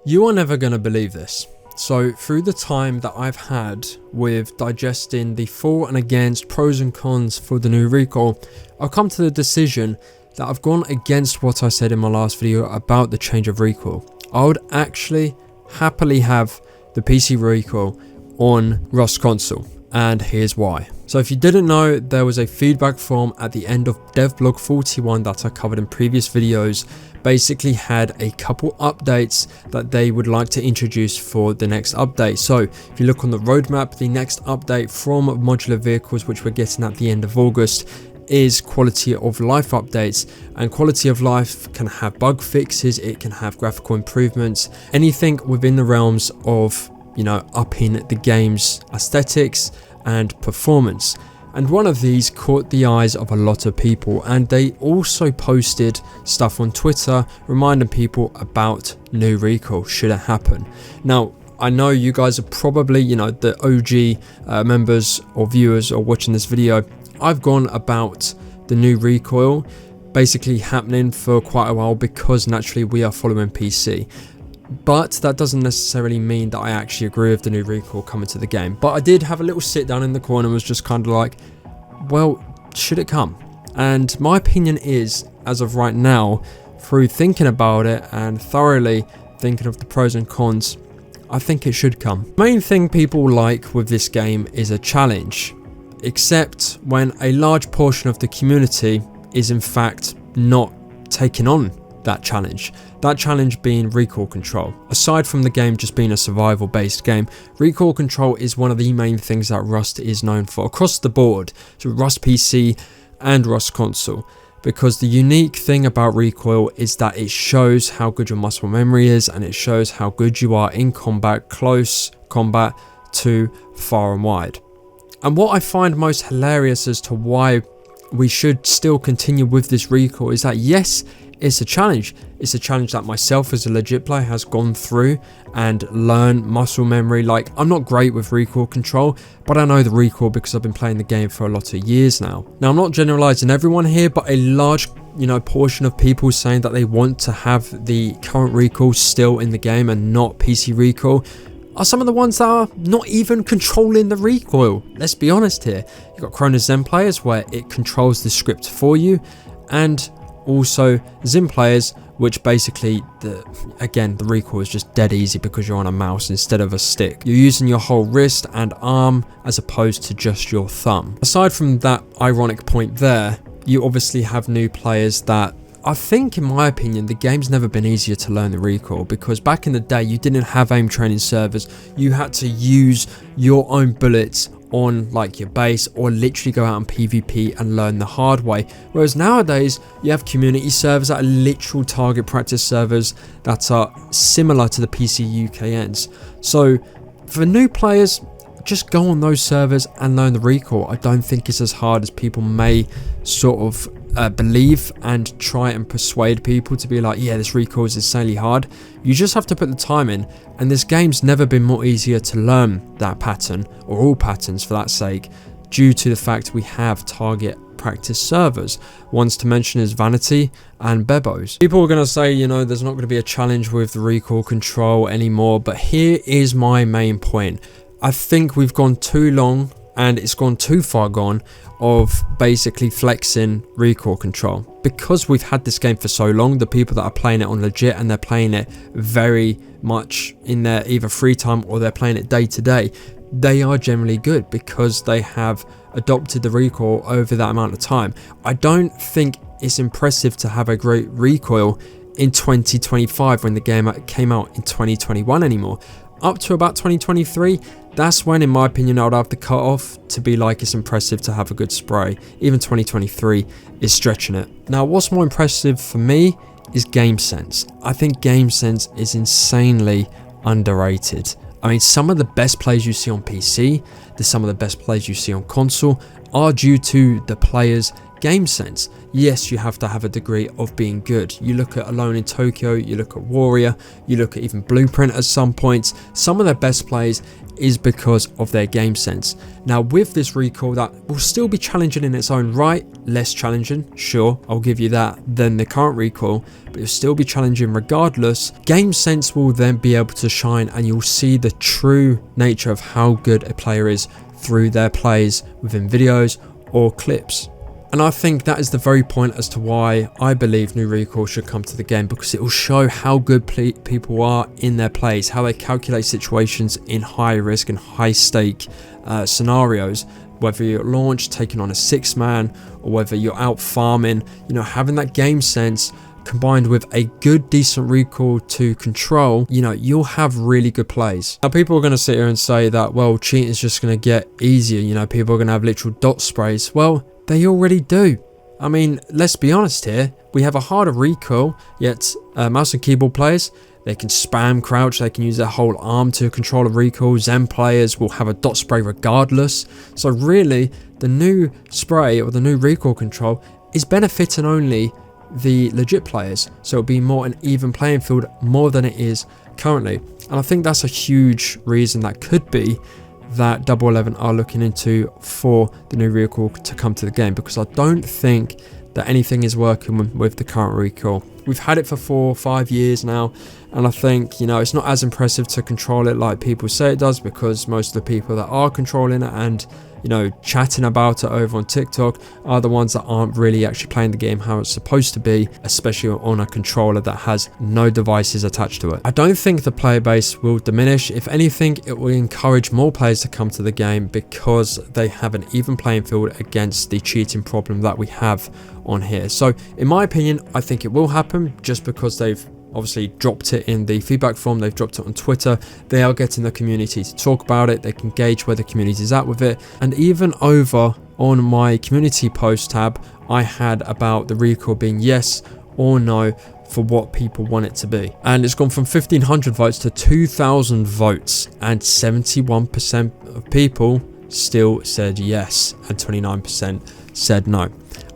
You are never going to believe this. So through the time that I've had with digesting the for and against, pros and cons for the new RECOIL, I've come to the decision that I've gone against what I said in my last video about the change of RECOIL. I would actually happily have the PC RECOIL on Rust console, and here's why. So if you didn't know, there was a feedback form at the end of devblog 41 that I covered in previous videos, basically had a couple updates that they would like to introduce for the next update. So if you look on the roadmap, the next update from modular vehicles, which we're getting at the end of August, is quality of life updates. And quality of life can have bug fixes, it can have graphical improvements, anything within the realms of, you know, upping the game's aesthetics and performance. And one of these caught the eyes of a lot of people, and they also posted stuff on Twitter reminding people about new RECOIL should it happen. Now, I know you guys are probably, you know, the OG members or viewers or watching this video. I've gone about the new RECOIL basically happening for quite a while because naturally we are following PC. But that doesn't necessarily mean that I actually agree with the new RECOIL coming to the game. But I did have a little sit down in the corner and was just kind of like, well, should it come? And my opinion is, as of right now, through thinking about it and thoroughly thinking of the pros and cons, I think it should come. The main thing people like with this game is a challenge, except when a large portion of the community is in fact not taking on that challenge being recoil control. Aside from the game just being a survival based game, recoil control is one of the main things that Rust is known for across the board, so Rust PC and Rust console, because the unique thing about recoil is that it shows how good your muscle memory is, and it shows how good you are in combat, close combat to far and wide. And what I find most hilarious as to why we should still continue with this recoil is that yes, it's a challenge. It's a challenge that myself as a legit player has gone through and learned muscle memory. Like, I'm not great with recoil control, but I know the recoil because I've been playing the game for a lot of years now. Now, I'm not generalizing everyone here, but a large, portion of people saying that they want to have the current recoil still in the game and not PC recoil are some of the ones that are not even controlling the recoil. Let's be honest here. You've got Chrono Zen players where it controls the script for you, and also Zim players, which basically, the recoil is just dead easy because you're on a mouse instead of a stick. You're using your whole wrist and arm as opposed to just your thumb. Aside from that ironic point there, you obviously have new players that I think, in my opinion, the game's never been easier to learn the recoil, because back in the day you didn't have aim training servers. You had to use your own bullets on like your base, or literally go out on PvP and learn the hard way. Whereas nowadays you have community servers that are literal target practice servers that are similar to the PC UKNs. So for new players, just go on those servers and learn the recoil. I don't think it's as hard as people may sort of believe and try and persuade people to be like, yeah, this recoil is insanely hard. You just have to put the time in, and this game's never been more easier to learn that pattern, or all patterns for that sake, due to the fact we have target practice servers. Ones to mention is Vanity and Bebos. People are going to say, there's not going to be a challenge with the recoil control anymore, but here is my main point. I think we've gone too long, and it's gone too far gone, of basically flexing recoil control. Because we've had this game for so long, the people that are playing it on legit, and they're playing it very much in their either free time or they're playing it day to day, they are generally good because they have adopted the recoil over that amount of time. I don't think it's impressive to have a great recoil in 2025 when the game came out in 2021 anymore. Up to about 2023, that's when, in my opinion, I would have the cut off to be like it's impressive to have a good spray. Even 2023 is stretching it. Now, what's more impressive for me is game sense. I think game sense is insanely underrated. I mean, some of the best plays you see on PC, some of the best plays you see on console, are due to the players game sense. Yes, you have to have a degree of being good. You look at Alone in Tokyo, you look at Warrior, you look at even Blueprint at some points. Some of their best plays is because of their game sense. Now with this RECOIL, that will still be challenging in its own right, less challenging, sure, I'll give you that, than the current RECOIL, but it'll still be challenging regardless. Game sense will then be able to shine, and you'll see the true nature of how good a player is through their plays within videos or clips. And I think that is the very point as to why I believe new RECOIL should come to the game, because it will show how good people are in their plays, how they calculate situations in high risk and high stake scenarios, whether you're at launch taking on a 6-man or whether you're out farming. You know, having that game sense combined with a good decent RECOIL to control, you know, you'll have really good plays. Now people are going to sit here and say that, well, cheating is just going to get easier, you know, people are going to have literal dot sprays. Well, they already do. I mean, let's be honest here, we have a harder RECOIL, yet mouse and keyboard players, they can spam crouch, they can use their whole arm to control a RECOIL. Zen players will have a dot spray regardless. So really, the new spray or the new RECOIL control is benefiting only the legit players, so it'll be more an even playing field more than it is currently. And I think that's a huge reason that could be that Double 11 are looking into for the new RECOIL to come to the game, because I don't think that anything is working with the current RECOIL. We've had it for 4 or 5 years now, and I think, you know, it's not as impressive to control it like people say it does, because most of the people that are controlling it and, you know, chatting about it over on TikTok are the ones that aren't really actually playing the game how it's supposed to be, especially on a controller that has no devices attached to it. I don't think the player base will diminish. If anything, it will encourage more players to come to the game, because they have an even playing field against the cheating problem that we have on here. So in my opinion, I think it will happen, just because they've obviously dropped it in the feedback form, they've dropped it on Twitter, they are getting the community to talk about it, they can gauge where the community is at with it. And even over on my community post tab, I had about the RECOIL being yes or no for what people want it to be, and it's gone from 1,500 votes to 2,000 votes, and 71% of people still said yes and 29% said no.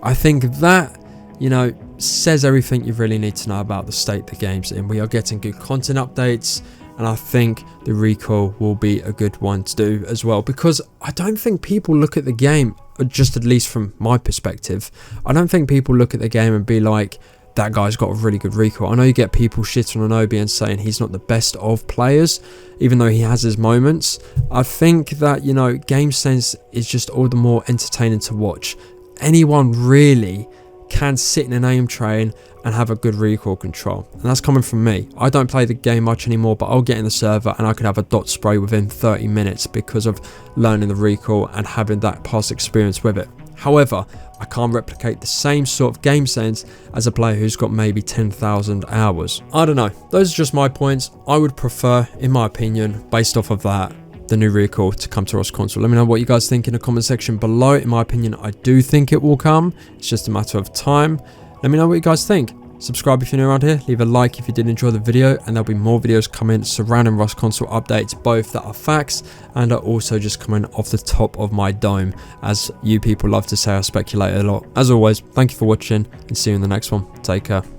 I think that, you know, says everything you really need to know about the state the game's in. We are getting good content updates, and I think the RECOIL will be a good one to do as well, because I don't think people look at the game, just at least from my perspective, I don't think people look at the game and be like, that guy's got a really good RECOIL. I know you get people shitting on Obi and saying he's not the best of players, even though he has his moments. I think that, you know, game sense is just all the more entertaining to watch. Anyone really can sit in an aim train and have a good RECOIL control, and that's coming from me. I don't play the game much anymore, but I'll get in the server and I could have a dot spray within 30 minutes because of learning the RECOIL and having that past experience with it. However, I can't replicate the same sort of game sense as a player who's got maybe 10,000 hours. I don't know, those are just my points. I would prefer, in my opinion, based off of that, the new RECOIL to come to ROS console. Let me know what you guys think in the comment section below. In my opinion, I do think it will come. It's just a matter of time. Let me know what you guys think. Subscribe if you're new around here. Leave a like if you did enjoy the video, and there'll be more videos coming surrounding ROS console updates, both that are facts and are also just coming off the top of my dome. As you people love to say, I speculate a lot. As always, thank you for watching, and see you in the next one. Take care.